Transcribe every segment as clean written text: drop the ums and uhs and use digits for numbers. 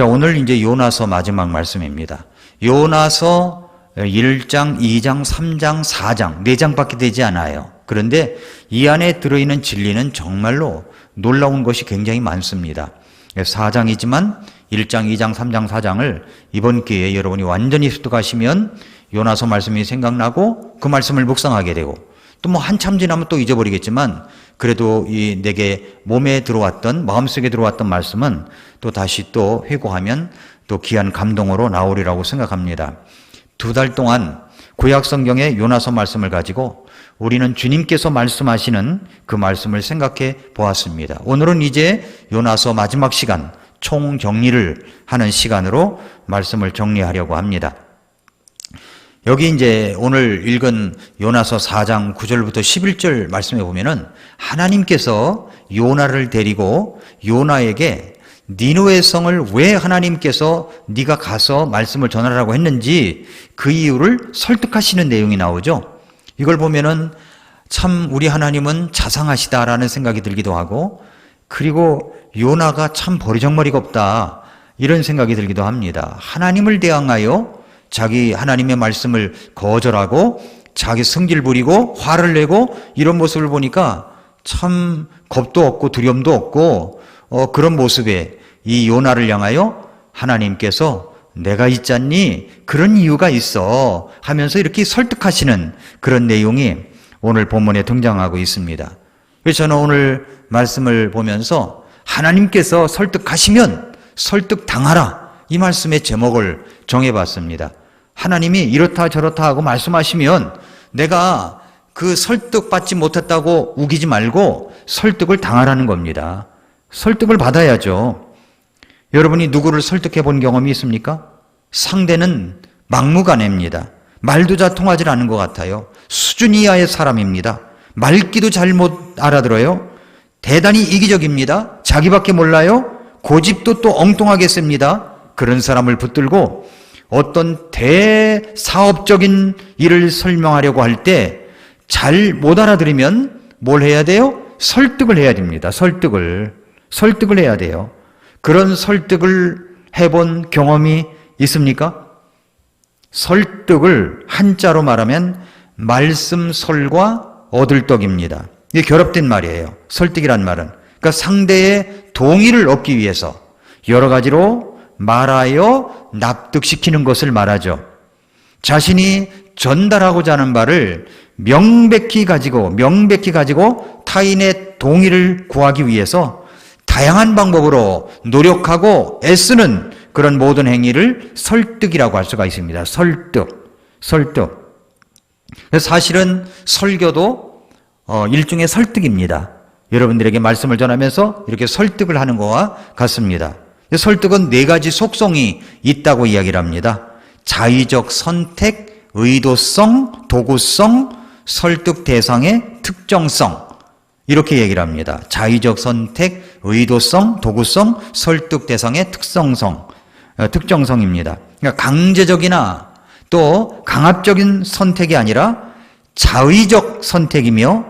자, 오늘 이제 요나서 마지막 말씀입니다. 요나서 1장, 2장, 3장, 4장, 4장밖에 되지 않아요. 그런데 이 안에 들어있는 진리는 정말로 놀라운 것이 굉장히 많습니다. 4장이지만 1장, 2장, 3장, 4장을 이번 기회에 여러분이 완전히 습득하시면 요나서 말씀이 생각나고 그 말씀을 묵상하게 되고 또 뭐 한참 지나면 또 잊어버리겠지만 그래도 이 내게 몸에 들어왔던 마음속에 들어왔던 말씀은 또 다시 또 회고하면 또 귀한 감동으로 나오리라고 생각합니다. 2달 동안 구약 성경의 요나서 말씀을 가지고 우리는 주님께서 말씀하시는 그 말씀을 생각해 보았습니다. 오늘은 이제 요나서 마지막 시간 총정리를 하는 시간으로 말씀을 정리하려고 합니다. 여기 이제 오늘 읽은 요나서 4장 9절부터 11절 말씀에 보면은 하나님께서 요나를 데리고 요나에게 니느웨 성을 왜 하나님께서 네가 가서 말씀을 전하라고 했는지 그 이유를 설득하시는 내용이 나오죠. 이걸 보면은 참 우리 하나님은 자상하시다라는 생각이 들기도 하고 그리고 요나가 참 버리장머리가 없다 이런 생각이 들기도 합니다. 하나님을 대항하여 자기 하나님의 말씀을 거절하고 자기 성질 부리고 화를 내고 이런 모습을 보니까 참 겁도 없고 두려움도 없고 그런 모습에 이 요나를 향하여 하나님께서 내가 있잖니 그런 이유가 있어 하면서 이렇게 설득하시는 그런 내용이 오늘 본문에 등장하고 있습니다. 그래서 저는 오늘 말씀을 보면서 하나님께서 설득하시면 설득당하라 이 말씀의 제목을 정해봤습니다. 하나님이 이렇다 저렇다 하고 말씀하시면 내가 그 설득받지 못했다고 우기지 말고 설득을 당하라는 겁니다. 설득을 받아야죠. 여러분이 누구를 설득해 본 경험이 있습니까? 상대는 막무가내입니다. 말도 잘 통하지 않는 것 같아요. 수준 이하의 사람입니다. 말귀도 잘 못 알아들어요. 대단히 이기적입니다. 자기밖에 몰라요. 고집도 또 엉뚱하게 씁니다. 그런 사람을 붙들고 어떤 대사업적인 일을 설명하려고 할 때 잘 못 알아들으면 뭘 해야 돼요? 설득을 해야 됩니다. 설득을 해야 돼요. 그런 설득을 해본 경험이 있습니까? 설득을 한자로 말하면 말씀설과 얻을떡입니다. 이게 결합된 말이에요. 설득이란 말은. 그러니까 상대의 동의를 얻기 위해서 여러 가지로 말하여 납득시키는 것을 말하죠. 자신이 전달하고자 하는 바를 명백히 가지고 타인의 동의를 구하기 위해서 다양한 방법으로 노력하고 애쓰는 그런 모든 행위를 설득이라고 할 수가 있습니다. 설득. 사실은 설교도 일종의 설득입니다. 여러분들에게 말씀을 전하면서 이렇게 설득을 하는 것과 같습니다. 설득은 4가지 속성이 있다고 이야기를 합니다. 자의적 선택, 의도성, 도구성, 설득 대상의 특정성 이렇게 얘기를 합니다. 자의적 선택, 의도성, 도구성, 설득 대상의 특정성입니다. 그러니까 강제적이나 또 강압적인 선택이 아니라 자의적 선택이며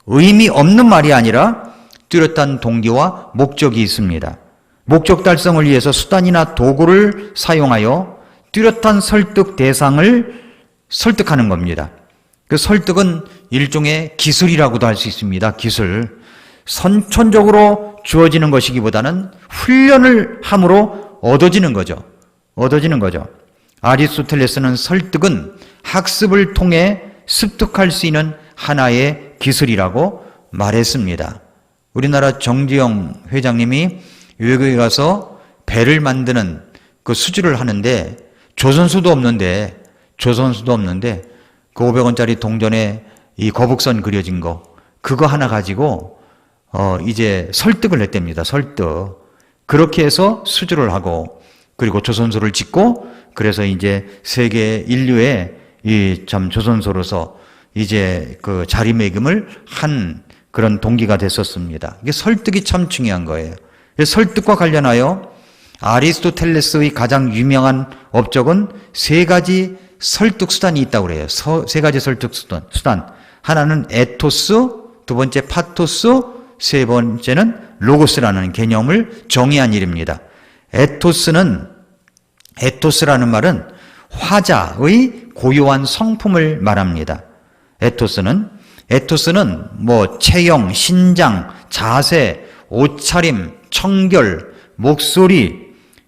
의미 없는 말이 아니라 뚜렷한 동기와 목적이 있습니다. 목적 달성을 위해서 수단이나 도구를 사용하여 뚜렷한 설득 대상을 설득하는 겁니다. 그 설득은 일종의 기술이라고도 할 수 있습니다. 기술. 선천적으로 주어지는 것이기보다는 훈련을 함으로 얻어지는 거죠. 아리스토텔레스는 설득은 학습을 통해 습득할 수 있는 하나의 기술이라고 말했습니다. 우리나라 정지영 회장님이 외국에 가서 배를 만드는 그 수주를 하는데 조선수도 없는데 그 500원짜리 동전에 이 거북선 그려진 거 그거 하나 가지고 이제 설득을 했답니다. 설득. 그렇게 해서 수주를 하고 그리고 조선소를 짓고 그래서 이제 세계 인류의 이 참 조선소로서 이제 그 자리매김을 한 그런 동기가 됐었습니다. 이게 설득이 참 중요한 거예요. 설득과 관련하여 아리스토텔레스의 가장 유명한 업적은 3가지 설득 수단이 있다고 그래요. 3가지 설득 수단. 하나는 에토스, 2번째 파토스, 3번째는 로고스라는 개념을 정의한 일입니다. 에토스라는 말은 화자의 고유한 성품을 말합니다. 에토스는 뭐 체형, 신장, 자세, 옷차림, 청결, 목소리,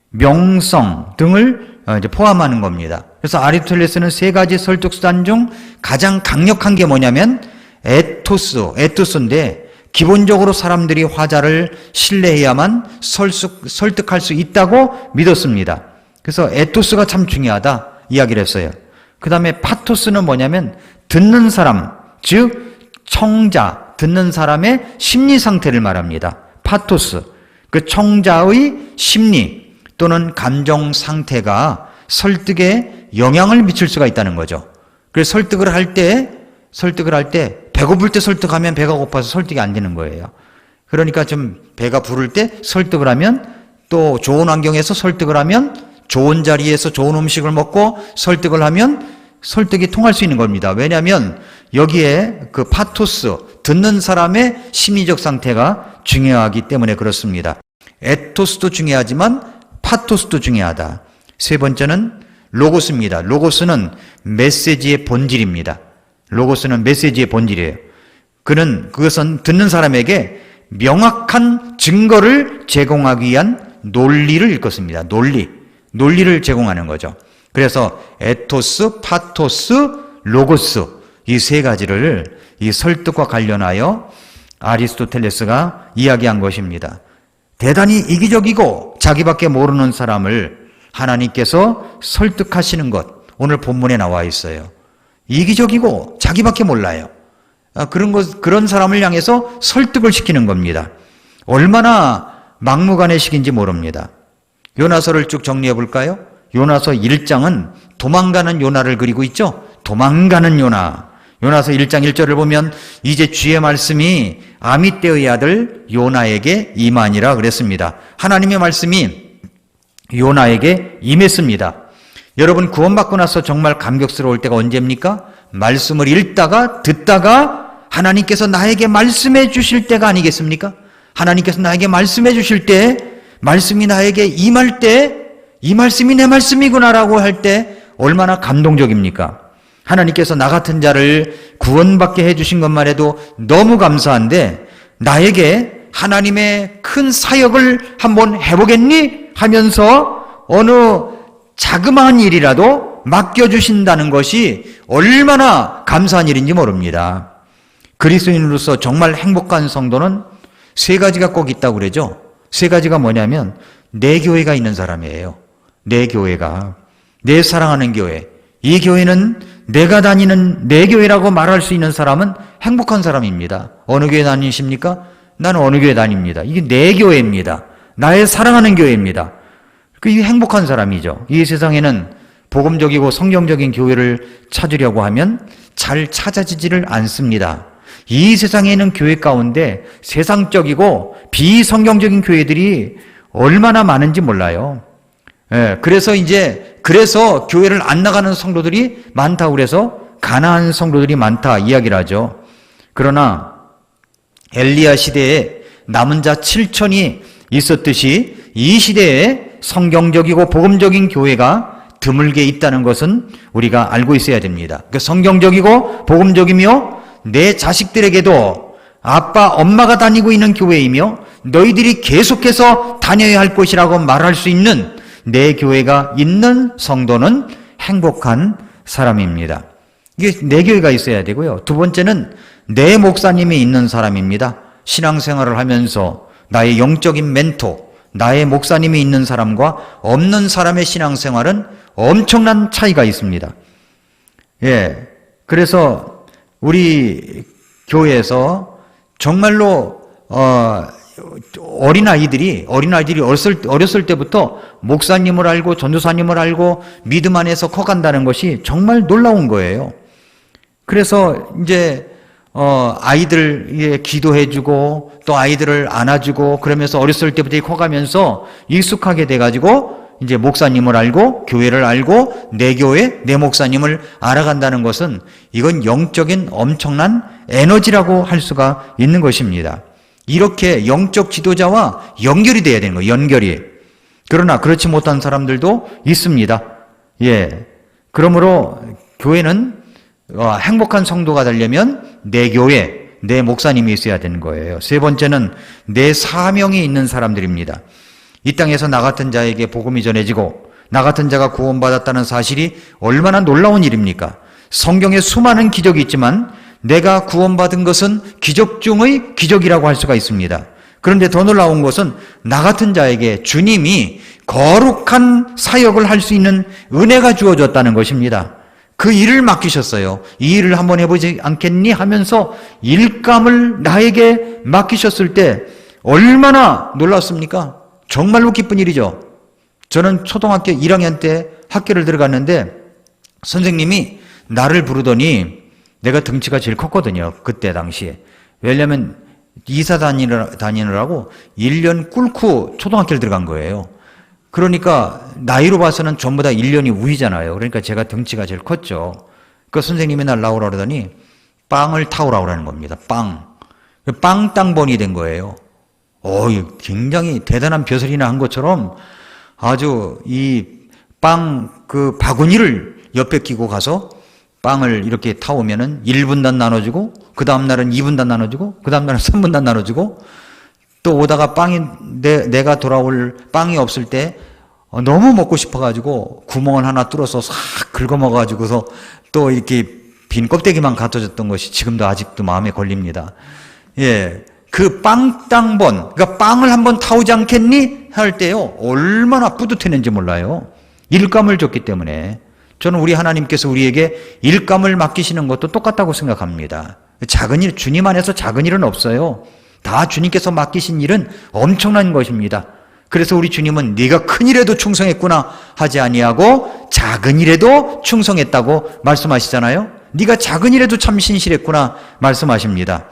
명성 등을 이제 포함하는 겁니다. 그래서 아리스토텔레스는 세 가지 설득 수단 중 가장 강력한 게 뭐냐면 에토스인데, 기본적으로 사람들이 화자를 신뢰해야만 설득할 수 있다고 믿었습니다. 그래서 에토스가 참 중요하다 이야기를 했어요. 그 다음에 파토스는 뭐냐면 듣는 사람, 즉 청자, 듣는 사람의 심리 상태를 말합니다. 파토스, 그 청자의 심리 또는 감정 상태가 설득에 영향을 미칠 수가 있다는 거죠. 그래서 설득을 할 때 배고플 때 설득하면 배가 고파서 설득이 안 되는 거예요. 그러니까 좀 배가 부를 때 설득을 하면, 또 좋은 환경에서 설득을 하면, 좋은 자리에서 좋은 음식을 먹고 설득을 하면 설득이 통할 수 있는 겁니다. 왜냐하면 여기에 그 파토스, 듣는 사람의 심리적 상태가 중요하기 때문에 그렇습니다. 에토스도 중요하지만 파토스도 중요하다. 세 번째는 로고스입니다. 로고스는 메시지의 본질입니다. 로고스는 메시지의 본질이에요. 그것은 듣는 사람에게 명확한 증거를 제공하기 위한 논리를 일컫습니다. 논리를 제공하는 거죠. 그래서 에토스, 파토스, 로고스, 이 세 가지를 이 설득과 관련하여 아리스토텔레스가 이야기한 것입니다. 대단히 이기적이고 자기밖에 모르는 사람을 하나님께서 설득하시는 것, 오늘 본문에 나와 있어요. 이기적이고 자기밖에 몰라요. 그런 사람을 향해서 설득을 시키는 겁니다. 얼마나 막무가내식인지 모릅니다. 요나서를 쭉 정리해 볼까요? 요나서 1장은 도망가는 요나를 그리고 있죠? 도망가는 요나. 요나서 1장 1절을 보면 이제 주의 말씀이 아미떼의 아들 요나에게 임하니라 그랬습니다. 하나님의 말씀이 요나에게 임했습니다. 여러분, 구원받고 나서 정말 감격스러울 때가 언제입니까? 말씀을 읽다가 듣다가 하나님께서 나에게 말씀해 주실 때가 아니겠습니까? 하나님께서 나에게 말씀해 주실 때, 말씀이 나에게 임할 때, 이 말씀이 내 말씀이구나라고 할 때 얼마나 감동적입니까? 하나님께서 나 같은 자를 구원받게 해주신 것만 해도 너무 감사한데, 나에게 하나님의 큰 사역을 한번 해보겠니? 하면서 어느 자그마한 일이라도 맡겨주신다는 것이 얼마나 감사한 일인지 모릅니다. 그리스도인으로서 정말 행복한 성도는 세 가지가 꼭 있다고 그러죠. 세 가지가 뭐냐면 내 교회가 있는 사람이에요. 내 교회가, 내 사랑하는 교회, 이 교회는 내가 다니는 내 교회라고 말할 수 있는 사람은 행복한 사람입니다. 어느 교회 다니십니까? 나는 어느 교회 다닙니다. 이게 내 교회입니다. 나의 사랑하는 교회입니다. 이게 행복한 사람이죠. 이 세상에는 복음적이고 성경적인 교회를 찾으려고 하면 잘 찾아지지를 않습니다. 이 세상에 있는 교회 가운데 세상적이고 비성경적인 교회들이 얼마나 많은지 몰라요. 그래서 교회를 안 나가는 성도들이 많다고 그래서 가난한 성도들이 많다 이야기를 하죠. 그러나 엘리야 시대에 남은 자 7천이 있었듯이 이 시대에 성경적이고 복음적인 교회가 드물게 있다는 것은 우리가 알고 있어야 됩니다. 그러니까 성경적이고 복음적이며 내 자식들에게도 아빠, 엄마가 다니고 있는 교회이며 너희들이 계속해서 다녀야 할 곳이라고 말할 수 있는 내 교회가 있는 성도는 행복한 사람입니다. 이게 내 교회가 있어야 되고요. 두 번째는 내 목사님이 있는 사람입니다. 신앙생활을 하면서 나의 영적인 멘토, 나의 목사님이 있는 사람과 없는 사람의 신앙생활은 엄청난 차이가 있습니다. 그래서 우리 교회에서 정말로 어린아이들이 어렸을 때부터 목사님을 알고 전도사님을 알고 믿음 안에서 커간다는 것이 정말 놀라운 거예요. 그래서 이제 아이들 기도해주고 또 아이들을 안아주고 그러면서 어렸을 때부터 커가면서 익숙하게 돼가지고 이제 목사님을 알고 교회를 알고 내 교회, 내 목사님을 알아간다는 것은 이건 영적인 엄청난 에너지라고 할 수가 있는 것입니다. 이렇게 영적 지도자와 연결이 돼야 되는 거예요. 그러나 그렇지 못한 사람들도 있습니다. 예. 그러므로 교회는 행복한 성도가 되려면 내 교회, 내 목사님이 있어야 되는 거예요. 세 번째는 내 사명이 있는 사람들입니다. 이 땅에서 나 같은 자에게 복음이 전해지고 나 같은 자가 구원받았다는 사실이 얼마나 놀라운 일입니까? 성경에 수많은 기적이 있지만 내가 구원받은 것은 기적 중의 기적이라고 할 수가 있습니다. 그런데 더 놀라운 것은 나 같은 자에게 주님이 거룩한 사역을 할 수 있는 은혜가 주어졌다는 것입니다. 그 일을 맡기셨어요. 이 일을 한번 해보지 않겠니? 하면서 일감을 나에게 맡기셨을 때 얼마나 놀랐습니까? 정말로 기쁜 일이죠. 저는 초등학교 1학년 때 학교를 들어갔는데 선생님이 나를 부르더니 내가 등치가 제일 컸거든요. 그때 당시에. 왜냐하면 이사 다니느라고 1년 꿇고 초등학교를 들어간 거예요. 그러니까 나이로 봐서는 전부 다 1년이 우위잖아요. 그러니까 제가 등치가 제일 컸죠. 그 선생님이 날 나오라 그러더니 빵을 타오라 그러는 겁니다. 빵땅번이 된 거예요. 굉장히 대단한 벼슬이나 한 것처럼 아주 이 그 바구니를 옆에 끼고 가서 빵을 이렇게 타오면은 1분단 나눠주고, 그 다음날은 2분단 나눠주고, 그 다음날은 3분단 나눠주고, 또 오다가 내가 돌아올 빵이 없을 때 너무 먹고 싶어가지고 구멍을 하나 뚫어서 싹 긁어먹어가지고서 또 이렇게 빈 껍데기만 갖다 줬던 것이 지금도 아직도 마음에 걸립니다. 예. 그 빵땅번, 그러니까 빵을 한번 타오지 않겠니? 할 때요, 얼마나 뿌듯했는지 몰라요. 일감을 줬기 때문에. 저는 우리 하나님께서 우리에게 일감을 맡기시는 것도 똑같다고 생각합니다. 작은 일, 주님 안에서 작은 일은 없어요. 다 주님께서 맡기신 일은 엄청난 것입니다. 그래서 우리 주님은 네가 큰 일에도 충성했구나 하지 아니하고 작은 일에도 충성했다고 말씀하시잖아요. 네가 작은 일에도 참 신실했구나 말씀하십니다.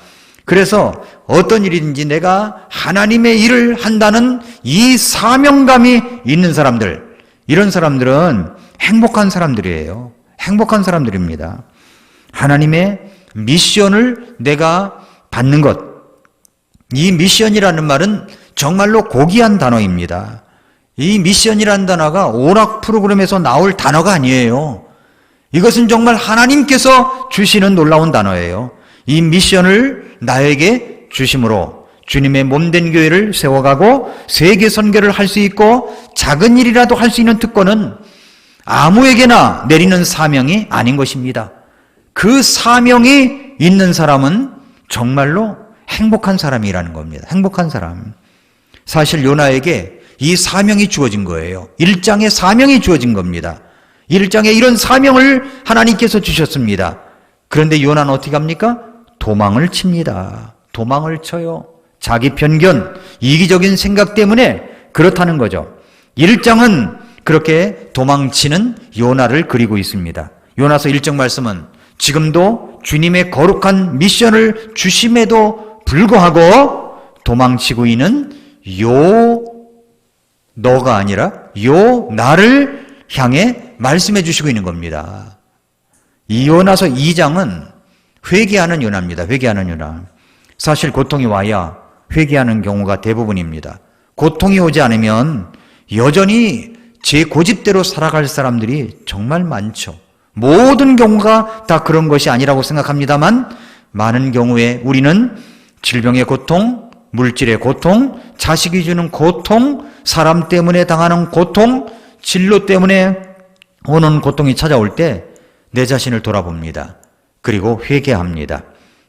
그래서 어떤 일이든지 내가 하나님의 일을 한다는 이 사명감이 있는 사람들, 이런 사람들은 행복한 사람들이에요. 행복한 사람들입니다. 하나님의 미션을 내가 받는 것, 이 미션이라는 말은 정말로 고귀한 단어입니다. 이 미션이라는 단어가 오락 프로그램에서 나올 단어가 아니에요. 이것은 정말 하나님께서 주시는 놀라운 단어예요. 이 미션을 나에게 주심으로 주님의 몸된 교회를 세워가고 세계 선교를 할 수 있고 작은 일이라도 할 수 있는 특권은 아무에게나 내리는 사명이 아닌 것입니다. 그 사명이 있는 사람은 정말로 행복한 사람이라는 겁니다. 행복한 사람. 사실 요나에게 이 사명이 주어진 거예요. 1장에 사명이 주어진 겁니다. 1장에 이런 사명을 하나님께서 주셨습니다. 그런데 요나는 어떻게 합니까? 도망을 칩니다. 도망을 쳐요. 자기 편견, 이기적인 생각 때문에 그렇다는 거죠. 1장은 그렇게 도망치는 요나를 그리고 있습니다. 요나서 1장 말씀은 지금도 주님의 거룩한 미션을 주심에도 불구하고 도망치고 있는 너가 아니라 나를 향해 말씀해 주시고 있는 겁니다. 이 요나서 2장은 회개하는 요나입니다. 회개하는 요나. 사실 고통이 와야 회개하는 경우가 대부분입니다. 고통이 오지 않으면 여전히 제 고집대로 살아갈 사람들이 정말 많죠. 모든 경우가 다 그런 것이 아니라고 생각합니다만 많은 경우에 우리는 질병의 고통, 물질의 고통, 자식이 주는 고통, 사람 때문에 당하는 고통, 진로 때문에 오는 고통이 찾아올 때 내 자신을 돌아봅니다. 그리고 회개합니다.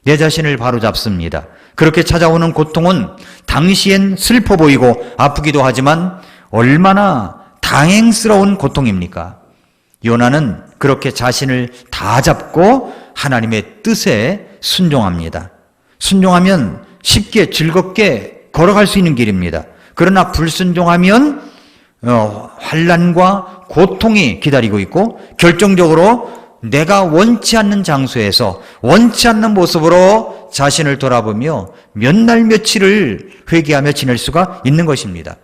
내 자신을 바로잡습니다. 그렇게 찾아오는 고통은 당시엔 슬퍼 보이고 아프기도 하지만 얼마나 다행스러운 고통입니까? 요나는 그렇게 자신을 다 잡고 하나님의 뜻에 순종합니다. 순종하면 쉽게 즐겁게 걸어갈 수 있는 길입니다. 그러나 불순종하면 환난과 고통이 기다리고 있고 결정적으로 내가 원치 않는 장소에서 원치 않는 모습으로 자신을 돌아보며 몇 날 며칠을 회개하며 지낼 수가 있는 것입니다.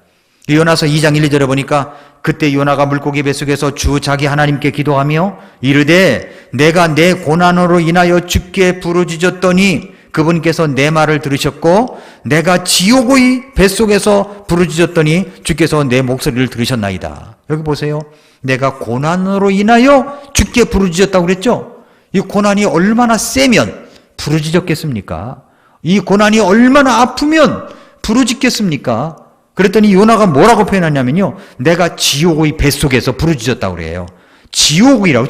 요나서 2장 1, 2절에 보니까 그때 요나가 물고기 뱃속에서 주 자기 하나님께 기도하며 이르되 내가 내 고난으로 인하여 주께 부르짖었더니 그분께서 내 말을 들으셨고 내가 지옥의 뱃속에서 부르짖었더니 주께서 내 목소리를 들으셨나이다. 여기 보세요. 내가 고난으로 인하여 주께 부르짖었다고 그랬죠. 이 고난이 얼마나 세면 부르짖었겠습니까? 이 고난이 얼마나 아프면 부르짖겠습니까? 그랬더니 요나가 뭐라고 표현하냐면요, 내가 지옥의 뱃속에서 부르짖었다고 그래요. 지옥이라고,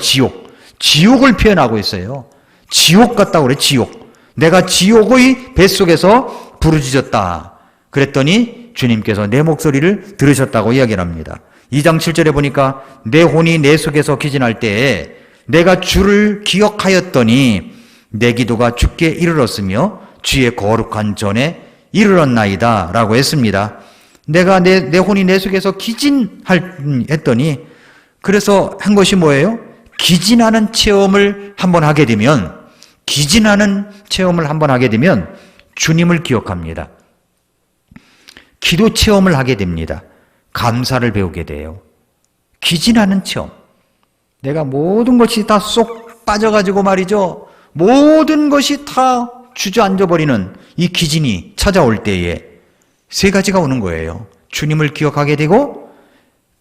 지옥을 표현하고 있어요. 지옥 같다고 그래. 지옥. 내가 지옥의 뱃속에서 부르짖었다. 그랬더니 주님께서 내 목소리를 들으셨다고 이야기를 합니다. 2장 7절에 보니까 내 혼이 내 속에서 기진할 때에 내가 주를 기억하였더니 내 기도가 주께 이르렀으며 주의 거룩한 전에 이르렀나이다 라고 했습니다. 내가 내 혼이 내 속에서 했더니, 그래서 한 것이 뭐예요? 기진하는 체험을 한번 하게 되면, 주님을 기억합니다. 기도 체험을 하게 됩니다. 감사를 배우게 돼요. 기진하는 체험. 내가 모든 것이 다 쏙 빠져가지고 말이죠. 모든 것이 다 주저앉아 버리는 이 기진이 찾아올 때에 세 가지가 오는 거예요. 주님을 기억하게 되고,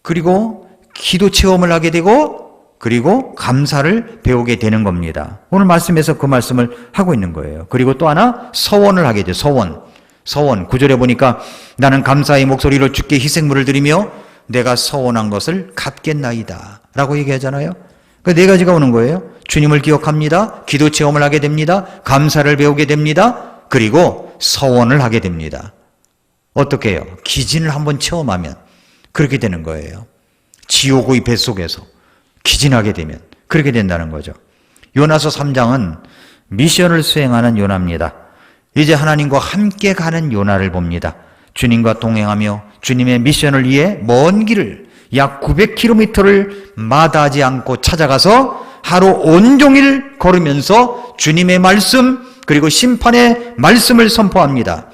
그리고 기도 체험을 하게 되고, 그리고 감사를 배우게 되는 겁니다. 오늘 말씀에서 그 말씀을 하고 있는 거예요. 그리고 또 하나 서원을 하게 돼요. 서원. 9절에 보니까 나는 감사의 목소리로 주께 희생물을 드리며 내가 서원한 것을 갚겠나이다 라고 얘기하잖아요. 그 네 가지가 오는 거예요. 주님을 기억합니다. 기도 체험을 하게 됩니다. 감사를 배우게 됩니다. 그리고 서원을 하게 됩니다. 어떻게 해요? 기진을 한번 체험하면 그렇게 되는 거예요. 지옥의 뱃속에서 기진하게 되면 그렇게 된다는 거죠. 요나서 3장은 미션을 수행하는 요나입니다. 이제 하나님과 함께 가는 요나를 봅니다. 주님과 동행하며 주님의 미션을 위해 먼 길을 약 900km를 마다하지 않고 찾아가서 하루 온종일 걸으면서 주님의 말씀 그리고 심판의 말씀을 선포합니다.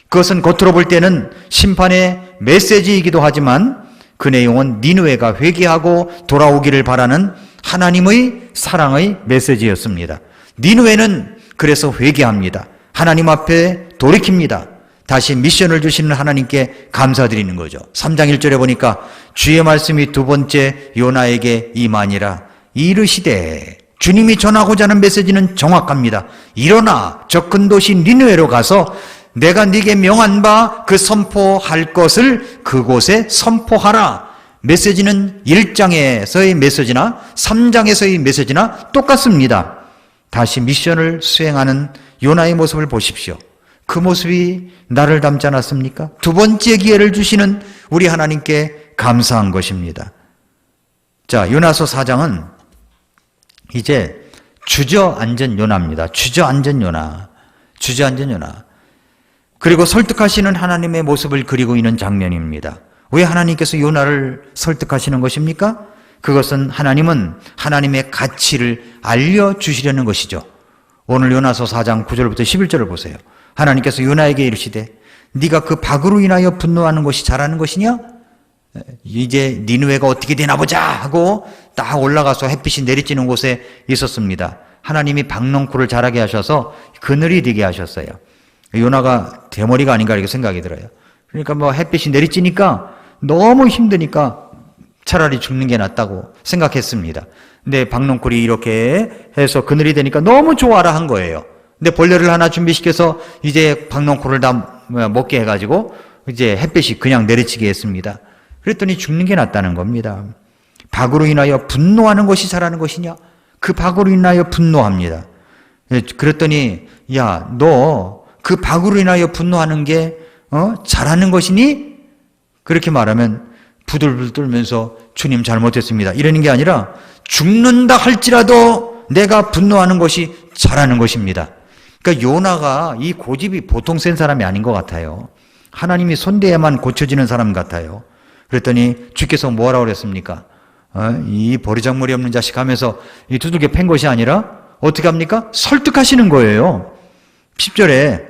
그것은 겉으로 볼 때는 심판의 메시지이기도 하지만 그 내용은 니느웨가 회개하고 돌아오기를 바라는 하나님의 사랑의 메시지였습니다. 니느웨는 그래서 회개합니다. 하나님 앞에 돌이킵니다. 다시 미션을 주시는 하나님께 감사드리는 거죠. 3장 1절에 보니까 주의 말씀이 두 번째 요나에게 임하니라. 이르시되, 주님이 전하고자 하는 메시지는 정확합니다. 일어나 저 큰 도시 니느웨로 가서 내가 네게 명한 바 그 선포할 것을 그곳에 선포하라. 메시지는 1장에서의 메시지나 3장에서의 메시지나 똑같습니다. 다시 미션을 수행하는 요나의 모습을 보십시오. 그 모습이 나를 닮지 않았습니까? 두 번째 기회를 주시는 우리 하나님께 감사한 것입니다. 자, 요나서 4장은 이제 주저앉은 요나입니다. 주저앉은 요나. 그리고 설득하시는 하나님의 모습을 그리고 있는 장면입니다. 왜 하나님께서 요나를 설득하시는 것입니까? 그것은 하나님은 하나님의 가치를 알려주시려는 것이죠. 오늘 요나서 4장 9절부터 11절을 보세요. 하나님께서 요나에게 이르시되 네가 그 박으로 인하여 분노하는 것이 잘하는 것이냐? 이제 니느웨가 어떻게 되나 보자 하고 딱 올라가서 햇빛이 내리쬐는 곳에 있었습니다. 하나님이 박넝쿨을 자라게 하셔서 그늘이 되게 하셨어요. 요나가 대머리가 아닌가 이렇게 생각이 들어요. 그러니까 뭐 햇빛이 내리쬐니까 너무 힘드니까 차라리 죽는 게 낫다고 생각했습니다. 근데 박넝쿨이 이렇게 해서 그늘이 되니까 너무 좋아라 한 거예요. 근데 벌레를 하나 준비시켜서 이제 박넝쿨을 다 먹게 해가지고 이제 햇빛이 그냥 내리치게 했습니다. 그랬더니 죽는 게 낫다는 겁니다. 박으로 인하여 분노하는 것이 잘하는 것이냐? 그 박으로 인하여 분노합니다. 그랬더니 야, 너 그 박으로 인하여 분노하는 게 잘하는 것이니? 그렇게 말하면 부들부들 떨면서 주님 잘못했습니다. 이러는 게 아니라 죽는다 할지라도 내가 분노하는 것이 잘하는 것입니다. 그러니까 요나가 이 고집이 보통 센 사람이 아닌 것 같아요. 하나님이 손대야만 고쳐지는 사람 같아요. 그랬더니 주께서 뭐라고 그랬습니까? 이 버리장머리 없는 자식 하면서 이 두들겨 팬 것이 아니라 어떻게 합니까? 설득하시는 거예요. 10절에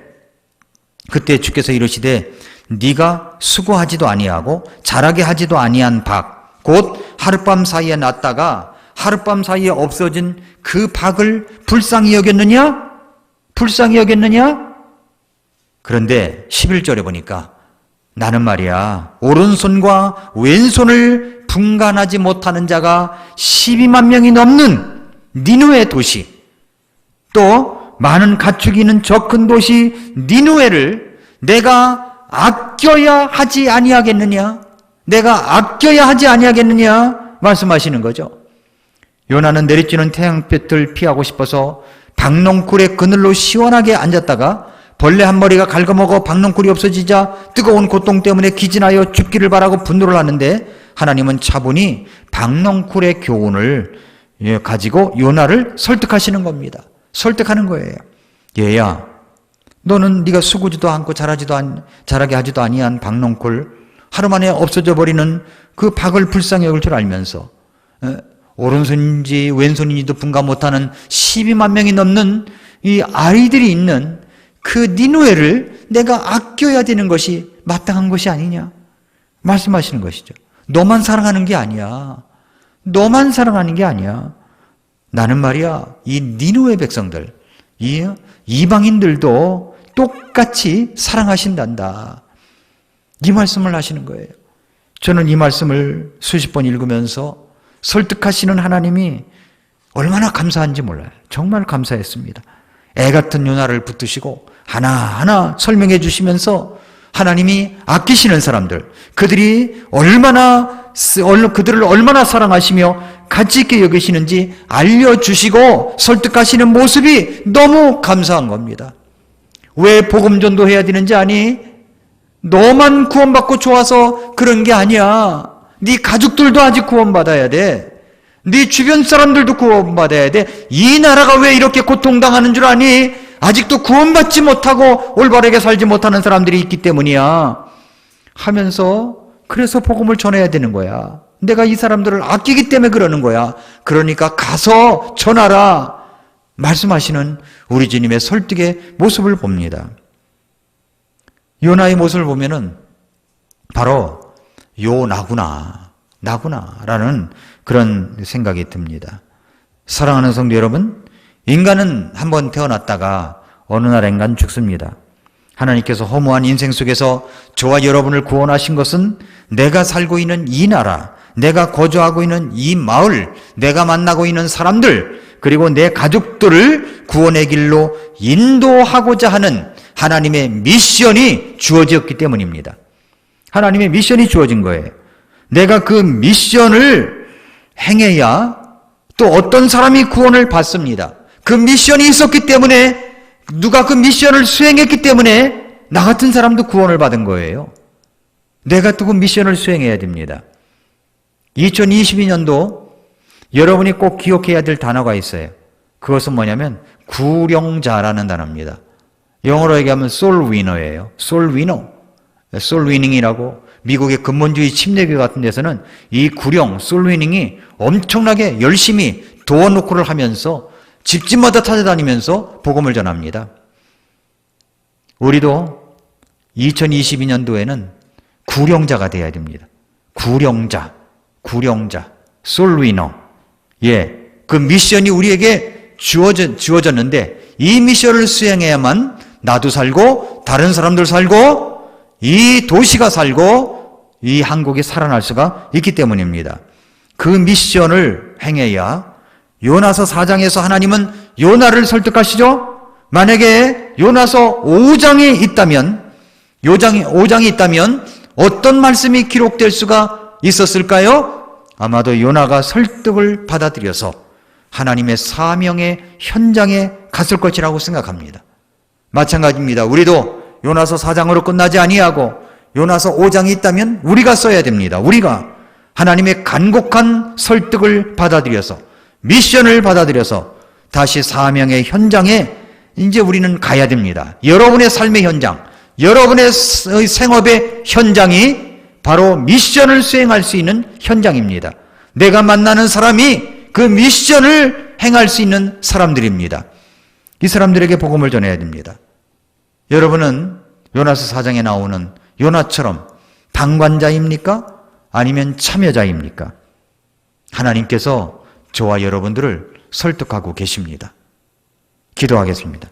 그때 주께서 이르시되 네가 수고하지도 아니하고 자라게 하지도 아니한 박, 곧 하룻밤 사이에 났다가 하룻밤 사이에 없어진 그 박을 불쌍히 여겼느냐? 불쌍히 여겼느냐? 그런데 11절에 보니까 나는 말이야 오른손과 왼손을 분간하지 못하는 자가 12만 명이 넘는 니느웨 도시, 또 많은 가축이 있는 저 큰 도시 니느웨를 내가 아껴야 하지 아니하겠느냐? 내가 아껴야 하지 아니하겠느냐? 말씀하시는 거죠. 요나는 내리쬐는 태양볕을 피하고 싶어서 박농쿨의 그늘로 시원하게 앉았다가 벌레 한 마리가 갉아먹어 박농쿨이 없어지자 뜨거운 고통 때문에 기진하여 죽기를 바라고 분노를 하는데 하나님은 차분히 박농쿨의 교훈을 가지고 요나를 설득하시는 겁니다. 설득하는 거예요. 얘야, 너는 네가 수고지도 않고 자라게 하지도 아니한 박농쿨, 하루 만에 없어져 버리는 그 박을 불쌍히 여길 줄 알면서 오른손인지 왼손인지도 분간 못하는 12만 명이 넘는 이 아이들이 있는 그 니느웨를 내가 아껴야 되는 것이 마땅한 것이 아니냐 말씀하시는 것이죠. 너만 사랑하는 게 아니야. 너만 사랑하는 게 아니야. 나는 말이야 이 니느웨 백성들, 이 이방인들도 똑같이 사랑하신단다. 이 말씀을 하시는 거예요. 저는 이 말씀을 수십 번 읽으면서 설득하시는 하나님이 얼마나 감사한지 몰라요. 정말 감사했습니다. 애 같은 요나를 붙드시고 하나하나 설명해 주시면서 하나님이 아끼시는 사람들, 그들을 얼마나 사랑하시며 가치 있게 여기시는지 알려주시고 설득하시는 모습이 너무 감사한 겁니다. 왜 복음 전도해야 되는지 아니? 너만 구원받고 좋아서 그런 게 아니야. 네 가족들도 아직 구원받아야 돼. 네 주변 사람들도 구원받아야 돼. 이 나라가 왜 이렇게 고통당하는 줄 아니? 아직도 구원받지 못하고 올바르게 살지 못하는 사람들이 있기 때문이야 하면서, 그래서 복음을 전해야 되는 거야. 내가 이 사람들을 아끼기 때문에 그러는 거야. 그러니까 가서 전하라 말씀하시는 우리 주님의 설득의 모습을 봅니다. 요나의 모습을 보면은 바로 나구나라는 그런 생각이 듭니다. 사랑하는 성도 여러분, 인간은 한번 태어났다가 어느 날엔간 죽습니다. 하나님께서 허무한 인생 속에서 저와 여러분을 구원하신 것은 내가 살고 있는 이 나라, 내가 거주하고 있는 이 마을, 내가 만나고 있는 사람들, 그리고 내 가족들을 구원의 길로 인도하고자 하는 하나님의 미션이 주어졌기 때문입니다. 하나님의 미션이 주어진 거예요. 내가 그 미션을 행해야 또 어떤 사람이 구원을 받습니다. 그 미션이 있었기 때문에, 누가 그 미션을 수행했기 때문에 나 같은 사람도 구원을 받은 거예요. 내가 또 그 미션을 수행해야 됩니다. 2022년도 여러분이 꼭 기억해야 될 단어가 있어요. 그것은 뭐냐면 구령자라는 단어입니다. 영어로 얘기하면 soul winner예요. soul winner. soul winning이라고 미국의 근본주의 침례교 같은 데서는 이 구령, soul winning이 엄청나게 열심히 도어 노크를 하면서 집집마다 찾아다니면서 복음을 전합니다. 우리도 2022년도에는 구령자가 되어야 됩니다. 구령자, soul winner. 그 미션이 우리에게 주어졌는데 이 미션을 수행해야만 나도 살고 다른 사람들 살고 이 도시가 살고 이 한국이 살아날 수가 있기 때문입니다. 그 미션을 행해야, 요나서 4장에서 하나님은 요나를 설득하시죠? 만약에 요나서 5장이 있다면, 5장이 있다면 어떤 말씀이 기록될 수가 있었을까요? 아마도 요나가 설득을 받아들여서 하나님의 사명의 현장에 갔을 것이라고 생각합니다. 마찬가지입니다. 우리도 요나서 4장으로 끝나지 아니하고 요나서 5장이 있다면 우리가 써야 됩니다. 우리가 하나님의 간곡한 설득을 받아들여서, 미션을 받아들여서 다시 사명의 현장에 이제 우리는 가야 됩니다. 여러분의 삶의 현장, 여러분의 생업의 현장이 바로 미션을 수행할 수 있는 현장입니다. 내가 만나는 사람이 그 미션을 행할 수 있는 사람들입니다. 이 사람들에게 복음을 전해야 됩니다. 여러분은 요나서 4장에 나오는 요나처럼 방관자입니까? 아니면 참여자입니까? 하나님께서 저와 여러분들을 설득하고 계십니다. 기도하겠습니다.